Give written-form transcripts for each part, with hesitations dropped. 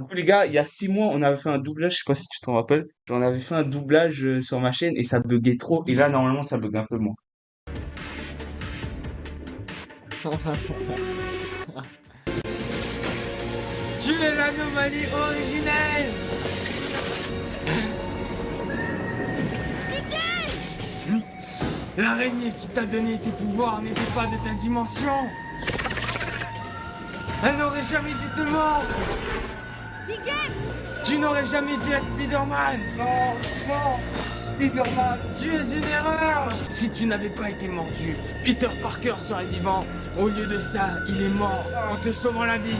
Du coup, les gars, il y a 6 mois, on avait fait un doublage, je sais pas si tu t'en rappelles. On avait fait un doublage sur ma chaîne et ça buguait trop. Et là, normalement, ça bug un peu moins. Tu es l'anomalie originelle. L'araignée qui t'a donné tes pouvoirs n'était pas de ta dimension. Elle n'aurait jamais dû te mordre. Tu n'aurais jamais dû être Spider-Man. Non, non, Spider-Man. Tu es une erreur. Si tu n'avais pas été mordu, Peter Parker serait vivant. Au lieu de ça, il est mort en te sauvant la vie.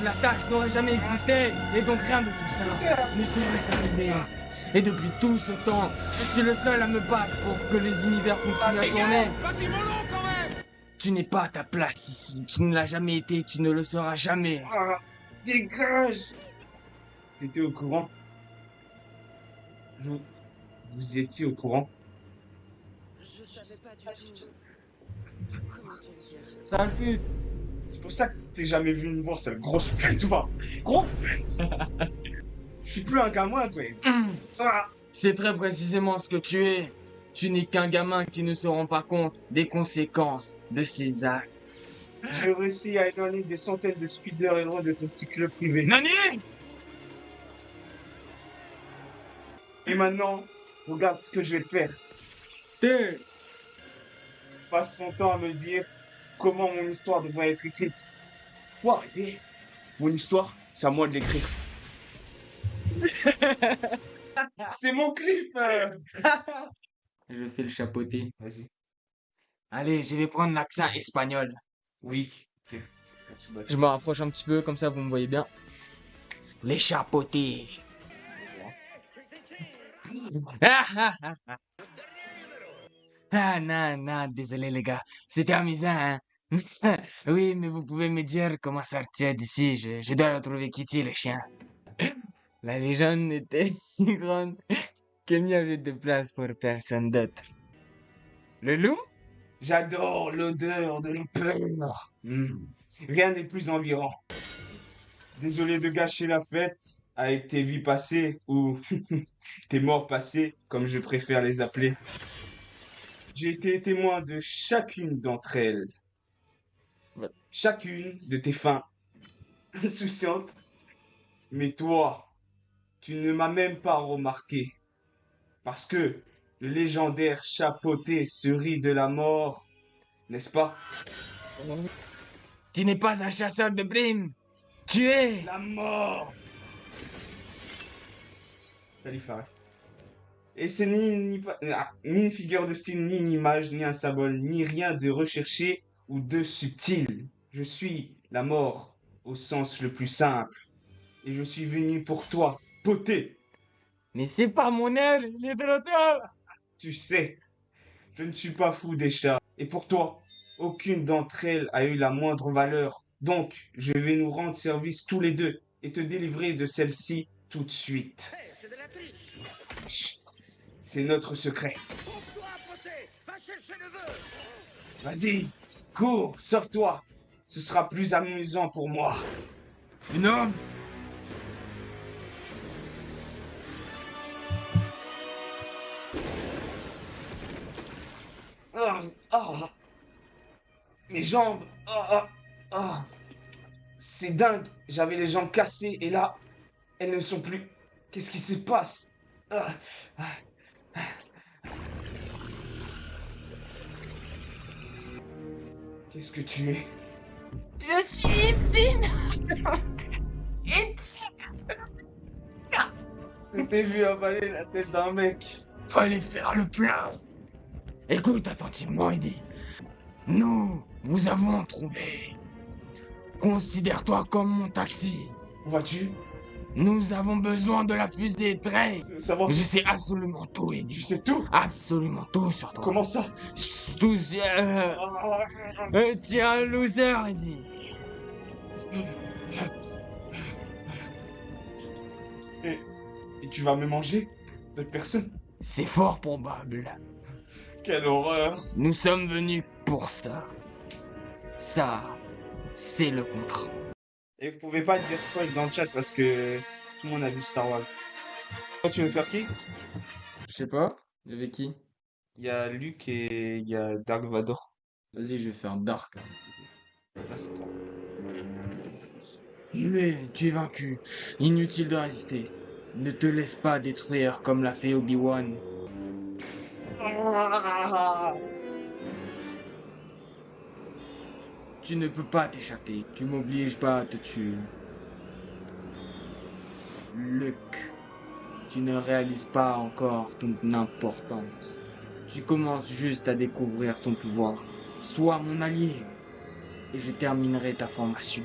La tâche n'aurait jamais existé et donc rien de tout ça ne serait arrivé. Et depuis tout ce temps, je suis le seul à me battre pour que les univers continuent à tourner. Tu n'es pas à ta place ici. Tu ne l'as jamais été, tu ne le seras jamais. Ah, dégage. T'étais au courant? Vous, vous étiez au courant? Je savais pas du tout. Comment te le dire? Sale pute. C'est pour ça que t'es jamais venu me voir, cette grosse pute, va. Grosse pute. Je suis plus un gamin, quoi. Ah. C'est très précisément ce que tu es. Tu n'es qu'un gamin qui ne se rend pas compte des conséquences de ses actes. J'ai réussi à éloigner des centaines de spider-héros de ton petit club privé. Nani! Et maintenant, regarde ce que je vais te faire. Passe son temps à me dire comment mon histoire devrait être écrite. Faut arrêter. Mon histoire, c'est à moi de l'écrire. C'est mon clip. Je fais le chapeauté. Vas-y. Allez, je vais prendre l'accent espagnol. Oui. Je me rapproche un petit peu, comme ça vous me voyez bien. Les chapeautés. Ah non, non, désolé les gars. C'était amusant, hein. Oui, mais vous pouvez me dire comment sortir d'ici. Je dois retrouver Kitty, le chien. La légende était si grande qu'il n'y avait de place pour personne d'autre. Le loup? J'adore l'odeur de la peur. Rien n'est plus environnant. Désolé de gâcher la fête avec tes vies passées ou tes morts passées, comme je préfère les appeler. J'ai été témoin de chacune d'entre elles. Chacune de tes fins insouciantes. Mais toi, tu ne m'as même pas remarqué. Parce que le légendaire chapeauté se rit de la mort, n'est-ce pas? Tu n'es pas un chasseur de primes. Tu es... La mort! Salut Fares. Et c'est ni une figure de style, ni une image, ni un symbole, ni rien de recherché ou de subtil. Je suis la mort au sens le plus simple. Et je suis venu pour toi, poté. Mais c'est pas mon air, il est de l'auteur. Tu sais, je ne suis pas fou des chats. Et pour toi, aucune d'entre elles a eu la moindre valeur. Donc, je vais nous rendre service tous les deux et te délivrer de celle-ci tout de suite. Chut, c'est notre secret. Vas-y, cours, sauve-toi. Ce sera plus amusant pour moi. Un homme? Ah, ah, mes jambes. Ah, ah, ah. C'est dingue. J'avais les jambes cassées et là, elles ne sont plus. Qu'est-ce qui se passe? Ah, ah. Qu'est-ce que tu es? Je suis Pine. Je t'ai vu avaler la tête d'un mec. Fallait faire le plein. Écoute attentivement, Eddie. Nous vous avons trouvé. Considère-toi comme mon taxi. Où vas-tu? Nous avons besoin de la fusée Drake. Savoir Je sais absolument tout, tu Eddie. sais tout? Absolument tout sur toi. Comment ça? Tout Ah, tu es un loser, Eddie. et tu vas me manger? D'autres personnes? C'est fort probable. Quelle horreur! Nous sommes venus pour ça. Ça, c'est le contrat. Et vous pouvez pas dire spoil dans le chat parce que tout le monde a vu Star Wars. Toi, tu veux faire qui? Je sais pas. Avec qui? Il y a Luke et il y a Dark Vador. Vas-y, je vais faire Dark. Là, c'est toi. Mais tu es vaincu. Inutile de résister. Ne te laisse pas détruire comme l'a fait Obi-Wan. Tu ne peux pas t'échapper. Tu m'obliges pas à te tuer. Luke, tu ne réalises pas encore ton importance. Tu commences juste à découvrir ton pouvoir. Sois mon allié et je terminerai ta formation.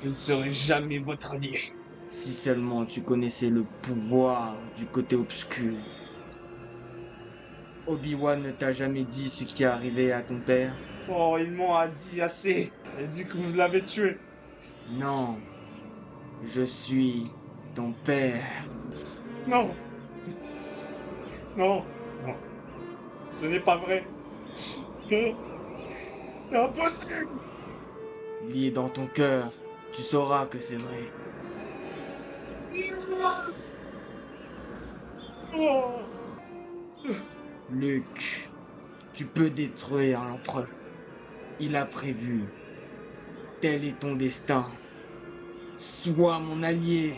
Je ne serai jamais votre allié. Si seulement tu connaissais le pouvoir du côté obscur. Obi-Wan ne t'a jamais dit ce qui est arrivé à ton père? Oh, ils m'ont dit assez. Elle dit que vous l'avez tué. Non, je suis ton père. Non. Non. Non. Ce n'est pas vrai. Non. C'est impossible. Lié dans ton cœur, tu sauras que c'est vrai. Oh. Luke, tu peux détruire l'empereur. Il a prévu. Tel est ton destin. Sois mon allié.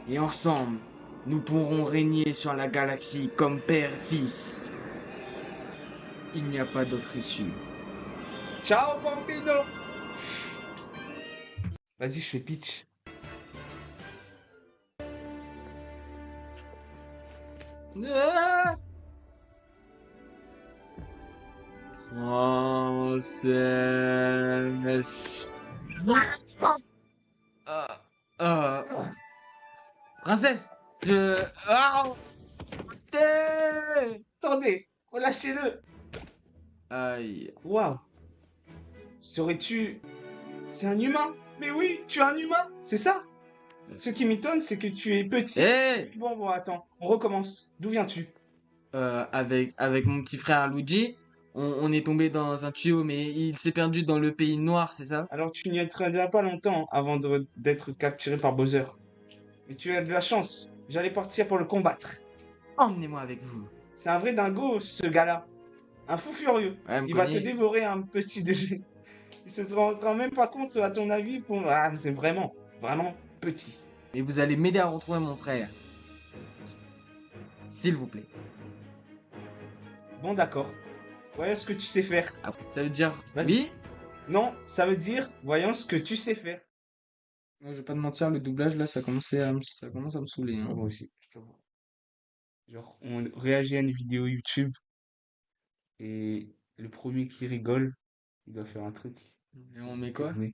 Et ensemble, nous pourrons régner sur la galaxie comme père et fils. Il n'y a pas d'autre issue. Ciao, bambino. Vas-y, je fais pitch. Ah Princesse. Ah, ah. Princesse, je... Ah, t'es... Attendez, relâchez-le. Aïe. Waouh. Serais-tu... C'est un humain? Mais oui, tu es un humain, c'est ça? Ce qui m'étonne, c'est que tu es petit. Hé Bon, attends, on recommence. D'où viens-tu? avec mon petit frère Luigi, on est tombé dans un tuyau, mais il s'est perdu dans le pays noir, c'est ça? Alors tu n'y traîneras pas longtemps avant d'être capturé par Bowser. Mais tu as de la chance. J'allais partir pour le combattre. Emmenez-moi avec vous. C'est un vrai dingo, ce gars-là. Un fou furieux. Ouais, me Il va te connais. dévorer un petit déjeuner. Il se rendra même pas compte, à ton avis, pour... Ah, c'est vraiment, vraiment petit. Et vous allez m'aider à retrouver mon frère. S'il vous plaît. Bon, d'accord. Voyons ce que tu sais faire. Après, ça veut dire... Vas-y. Oui? Non, ça veut dire, voyons ce que tu sais faire. Moi, je vais pas te mentir, le doublage, là, ça commence à me saouler. Hein. Moi aussi, je t'avoue. Genre, on réagit à une vidéo YouTube et le premier qui rigole, il doit faire un truc. Et on met quoi? Mais